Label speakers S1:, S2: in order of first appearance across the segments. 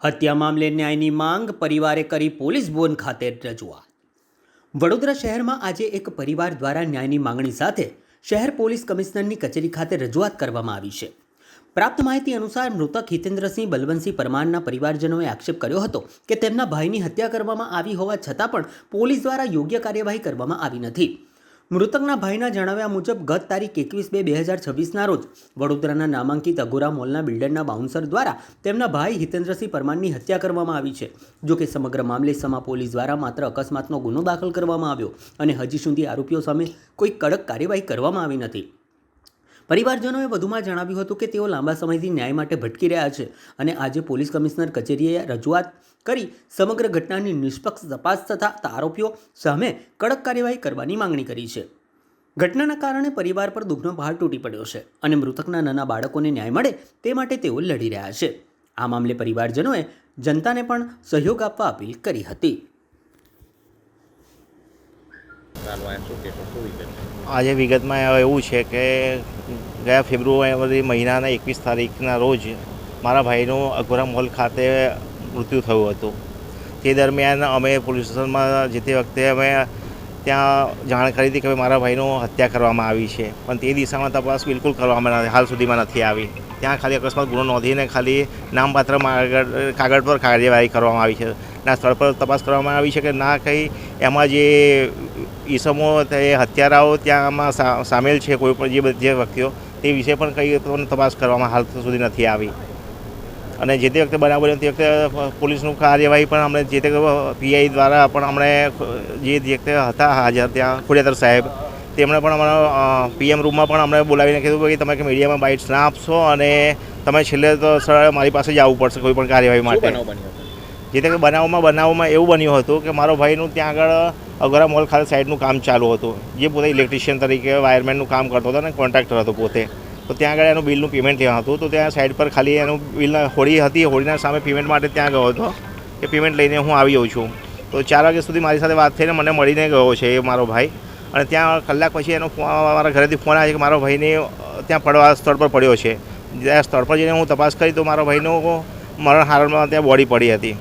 S1: હત્યા મામલે ન્યાયની માંગ પરિવારે કરી પોલીસ ભવન ખાતે રજૂઆત। વડોદરા શહેરમાં આજે એક પરિવાર દ્વારા ન્યાયની માંગણી સાથે શહેર પોલીસ કમિશનરની કચેરી ખાતે રજૂઆત કરવામાં આવી છે। પ્રાપ્ત માહિતી અનુસાર મૃતક હિતેન્દ્રસિંહ બલવંતસિંહ પરમારના પરિવારજનોએ આક્ષેપ કર્યો હતો કે તેમના ભાઈની હત્યા કરવામાં આવી હોવા છતાં પણ પોલીસ દ્વારા યોગ્ય કાર્યવાહી કરવામાં આવી નથી। મૃતકના ભાઈના જણાવ્યા મુજબ ગત તારીખ 21/2/2026ના રોજ વડોદરાના નામાંકિત અઘોરા મોલના બિલ્ડરના બાઉન્સર દ્વારા તેમના ભાઈ હિતેન્દ્રસિંહ પરમારની હત્યા કરવામાં આવી છે। જો કે સમગ્ર મામલે સમા પોલીસ દ્વારા માત્ર અકસ્માતનો ગુનો દાખલ કરવામાં આવ્યો અને હજી સુધી આરોપીઓ સામે કોઈ કડક કાર્યવાહી કરવામાં આવી નથી। પરિવારજનોએ વધુમાં જણાવ્યું હતું કે તેઓ લાંબા સમયથી ન્યાય માટે ભટકી રહ્યા છે અને આજે પોલીસ કમિશનર કચેરીએ રજૂઆત કરી સમગ્ર ઘટનાની નિષ્પક્ષ તપાસ તથા આરોપીઓ સામે કડક કાર્યવાહી કરવાની માંગણી કરી છે। ઘટનાના કારણે પરિવાર પર દુઃખનો પહાડ તૂટી પડ્યો છે અને મૃતકના નાના બાળકોને ન્યાય મળે તે માટે તેઓ લડી રહ્યા છે। આ મામલે પરિવારજનોએ જનતાને પણ સહયોગ આપવા અપીલ કરી હતી।
S2: આજે વિગતમાં એવું છે કે ગયા ફેબ્રુઆરી મહિનાના 21 તારીખના રોજ મારા ભાઈનું અઘોરા મોલ ખાતે મૃત્યુ થયું હતું। તે દરમિયાન અમે પોલીસ સ્ટેશનમાં જતી વખતે અમે ત્યાં જાણ કરી હતી કે મારા ભાઈનું હત્યા કરવામાં આવી છે, પણ તે દિશામાં તપાસ બિલકુલ કરવામાં હાલ સુધીમાં નથી આવી। ત્યાં ખાલી અકસ્માત ગુનો નોંધીને ખાલી નામપાત્ર કાગળ પર કાર્યવાહી કરવામાં આવી છે। ના સ્થળ પર તપાસ કરવામાં આવી છે કે ના કંઈ એમાં જે ઈસમો તે હત્યારાઓ ત્યાંમાં સામેલ છે, કોઈ પણ જે વ્યક્તિઓ તે વિશે પણ કંઈ તપાસ કરવામાં હાલ સુધી નથી આવી। અને જે તે વખતે બનાવ બન્યો તે વખતે પોલીસનું કાર્યવાહી પણ અમને જે તે પીઆઈ દ્વારા પણ અમને જે વખતે હતા હાજર ત્યાં ખોડિયાદર સાહેબ તેમણે પણ અમારા પીએમ રૂમમાં પણ અમને બોલાવીને કીધું કે તમે મીડિયામાં બાઇટ્સ ના આપશો અને તમે છેલ્લે તો સર મારી પાસે જ આવવું પડશે કોઈ પણ કાર્યવાહી માટે। જે તે બનાવમાં એવું બન્યું હતું કે મારો ભાઈનું ત્યાં આગળ અઘોરા મોલ ખાતે સાઈડનું કામ ચાલુ હતું, જે પોતે ઇલેક્ટ્રિશિયન તરીકે વાયરમેનનું કામ કરતો હતો અને કોન્ટ્રાક્ટર હતો પોતે। તો ત્યાં આગળ એનું બિલનું પેમેન્ટ ત્યાં હતું, તો ત્યાં સાઈડ પર ખાલી એનું બિલના હોળી હતી, હોળીના સામે પેમેન્ટ માટે ત્યાં ગયો હતો કે પેમેન્ટ લઈને હું આવી જાઉં છું। તો 4 વાગ્યા સુધી મારી સાથે વાત થઈને મને મળીને ગયો છે એ મારો ભાઈ, અને ત્યાં કલાક પછી એનો મારા ઘરેથી ફોન આવ્યો કે મારો ભાઈને ત્યાં પડવા સ્થળ પર પડ્યો છે। જ્યાં સ્થળ પર જઈને હું તપાસ કરી તો મારા ભાઈનું મરણ હાલતમાં ત્યાં બોડી પડી હતી।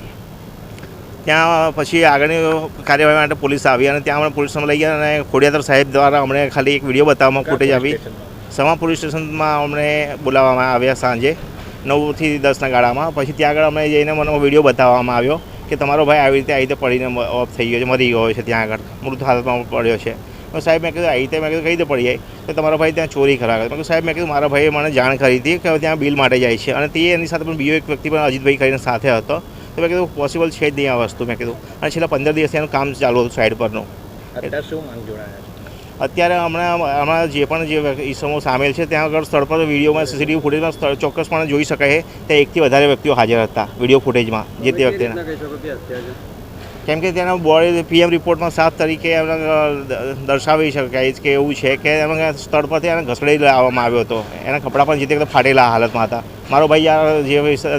S2: ત્યાં પછી આગળની કાર્યવાહી માટે પોલીસ આવી અને ત્યાં અમને પોલીસ લઈ ગયા અને ખોડિયાદર સાહેબ દ્વારા અમને ખાલી એક વિડીયો બતાવવામાં ફૂટેજ આવી। સમા પોલીસ સ્ટેશનમાં અમને બોલાવવામાં આવ્યા સાંજે 9 થી 10ના ગાળામાં। પછી ત્યાં આગળ અમે જઈને મને વિડીયો બતાવવામાં આવ્યો કે તમારો ભાઈ આવી રીતે પડીને ઓફ થઈ ગયો છે, મરી ગયો છે, ત્યાં આગળ મૃત હાલતમાં પડ્યો છે। તો સાહેબ મેં કીધું આવી રીતે મેં કીધું કઈ રીતે પડી જાય કે તમારો ભાઈ ત્યાં ચોરી કરાવે। મેં કીધું સાહેબ મેં કીધું મારા ભાઈએ મને જાણ કરી હતી કે ત્યાં બિલ માટે જાય છે અને તે એની સાથે પણ બીજો એક વ્યક્તિ પણ અજીતભાઈ કરીને સાથે હતો। તો મેં કીધું પોસિબલ છે જ નહીં આ વસ્તુ, મેં કીધું, અને છેલ્લા 15 દિવસથી એનું કામ ચાલુ હતું સાઈડ પરનું। અત્યારે હમણાં જે પણ જે ઈસમો સામેલ છે ત્યાં આગળ સ્થળ પર વિડીયોમાં સીસીટીવી ફૂટેજમાં ચોક્કસપણે જોઈ શકાય છે ત્યાં 1થી વધારે વ્યક્તિઓ હાજર હતા વિડીયો ફૂટેજમાં જે તે વખતે। કેમ કે તેના બોડી પીએમ રિપોર્ટમાં 7 તરીકે એમને દર્શાવી શકાય કે એવું છે કે એમને સ્થળ પરથી એને ઘસડી લાવવામાં આવ્યો હતો। એના કપડાં પણ જે તે વખતે ફાટેલા હાલતમાં હતા। મારો ભાઈ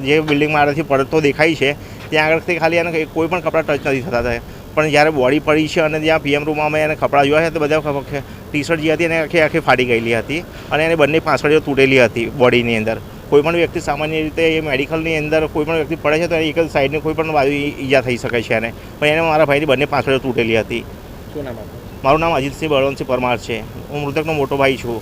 S2: જે બિલ્ડિંગમાં આગળથી પડતો દેખાય છે ત્યાં આગળથી ખાલી એને કોઈ પણ કપડાં ટચ નથી થતા, પણ જ્યારે બોડી પડી છે અને જ્યાં પીએમ રૂમમાં અમે એને કપડાં જોયા છે તો બધા ટી શર્ટ જે હતી એને આખી ફાટી ગયેલી હતી અને એની બંને પાછળીઓ તૂટેલી હતી બોડીની અંદર। કોઈ પણ વ્યક્તિ સામાન્ય રીતે એ મેડિકલની અંદર કોઈ પણ વ્યક્તિ પડે છે તો એક જ સાઈડની કોઈ પણ બાજુ ઈજા થઈ શકે છે એને, પણ એને મારા ભાઈની બંને પાછળીઓ તૂટેલી હતી।
S3: શું નામ?
S2: મારું નામ અજીતસિંહ બળવંતસિંહ પરમાર છે, હું મૃતકનો મોટો ભાઈ છું।